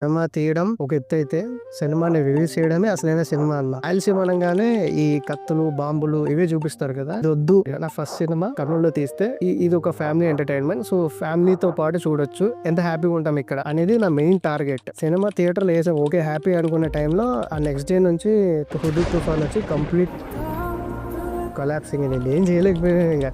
Cinema తీయడం ఒక ఎత్తు అయితే, సినిమాని రిలీజ్ చేయడమే అసలైన సినిమా అన్న. రాయలసీమ అనగానే ఈ కత్తులు, బాంబులు ఇవే చూపిస్తారు కదా. ఇది వద్దు. నా ఫస్ట్ సినిమా కర్నూలులో తీస్తే ఇది ఒక ఫ్యామిలీ ఎంటర్టైన్మెంట్. సో ఫ్యామిలీతో పాటు చూడొచ్చు, ఎంత హ్యాపీగా ఉంటాం ఇక్కడ అనేది నా మెయిన్ టార్గెట్. సినిమా థియేటర్లో వేసాం, ఓకే హ్యాపీ అనుకునే టైంలో ఆ నెక్స్ట్ డే నుంచి హుదూద్ తుఫాన్ వచ్చి కంప్లీట్ కొలాప్సింగ్. నేను ఏం చేయలేకపోయాను. ఇంకా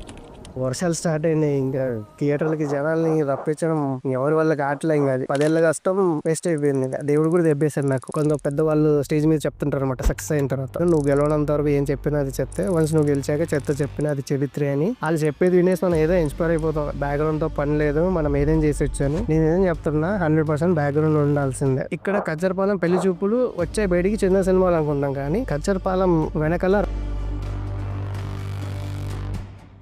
వర్షాలు స్టార్ట్ అయినాయి. ఇంకా థియేటర్లకి జనాల్ని రప్పించడం ఎవరి వల్ల కావట్లే. ఇంకా అది 10 ఏళ్ళ కష్టం వేస్ట్ అయిపోయింది. ఇంకా దేవుడు కూడా దెబ్బేశారు నాకు. కొంత పెద్దవాళ్ళు స్టేజ్ మీద చెప్తుంటారు అనమాట, సక్సెస్ అయిన తర్వాత నువ్వు గెలవడంత వరకు ఏం చెప్పినా అది చెప్తే, వన్స్ నువ్వు గెలిచాక చెత్త చెప్పినా అది చరిత్రే అని. వాళ్ళు చెప్పేది వినేసి మనం ఏదో ఇన్స్పైర్ అయిపోతాం. బ్యాక్గ్రౌండ్ తో పని లేదు, మనం ఏదేం చేసొచ్చు అని. నేను ఏం చెప్తున్నా, 100% బ్యాక్గ్రౌండ్ ఉండాల్సిందే. ఇక్కడ కచ్చరపాలెం పెళ్లి చూపులు వచ్చే బయటికి చిన్న సినిమాలు అనుకుంటాం, కానీ కచ్చరపాలెం వెనకాల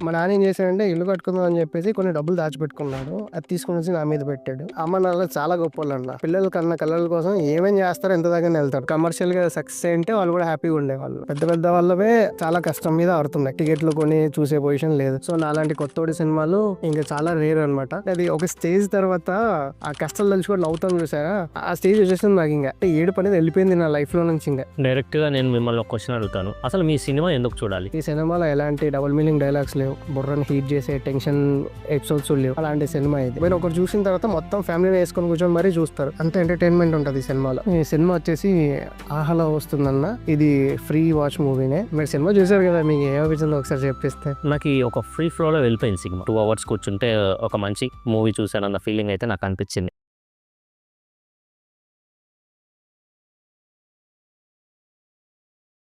మా నాన్న ఏం చేశాడంటే, ఇల్లు కట్టుకుందాం అని చెప్పేసి కొన్ని డబ్బులు దాచిపెట్టుకున్నాడు. అది తీసుకుని వచ్చి నా మీద పెట్టాడు. అమ్మ నాన్న చాలా గొప్ప వాళ్ళు అన్న. పిల్లల కన్నా కళ్ళ కోసం ఏమేం చేస్తారో ఎంత దగ్గర వెళ్తారు. కమర్షియల్ గా సక్సెస్ అంటే వాళ్ళు కూడా హ్యాపీగా ఉండేవాళ్ళు. పెద్ద పెద్ద వాళ్ళవే చాలా కష్టం మీద ఆడుతున్నాయి. టికెట్లు కొని చూసే పొజిషన్ లేదు. సో నాలాంటి కొత్తోడి సినిమాలు ఇంకా చాలా రేర్ అనమాట. అది ఒక స్టేజ్ తర్వాత ఆ కష్టాలు తలుచుకొని నవ్వుతాం చూసారా, ఆ స్టేజ్ వచ్చేసింది నాకు. ఇంకా ఏడుపు అనేది వెళ్ళిపోయింది నా లైఫ్ లో నుంచి. ఇంకా డైరెక్ట్ గా నేను మిమ్మల్ని ఒక క్వశ్చన్ అడుగుతాను, అసలు మీ సినిమా ఎందుకు చూడాలి? ఈ సినిమాలో ఎలాంటి డబుల్ మీనింగ్ డైలాగ్స్ లేవు, బుర్రని హీట్ చేసే టెన్షన్ ఎపిసోడ్స్ లేవు. అలాంటి సినిమా ఇది. మీరు ఒకటి చూసిన తర్వాత మొత్తం ఫ్యామిలీని వేసుకొని కూర్చొని మరీ చూస్తారు. అంత ఎంటర్టైన్మెంట్ ఉంటుంది ఈ సినిమాలో. ఈ సినిమా వచ్చేసి ఆహాలో వస్తుందన్న. ఇది ఫ్రీ వాచ్ మూవీనే. మీరు సినిమా చూసారు కదా, మీకు ఏమనిపించిందో ఒకసారి చెప్పిస్తే. నాకు ఒక ఫ్రీ ఫ్లో లో వెళ్ళిపోయింది సినిమా. 2 hours కూర్చుంటే ఒక మంచి మూవీ చూసానన్న ఫీలింగ్ అయితే నాకు అనిపించింది.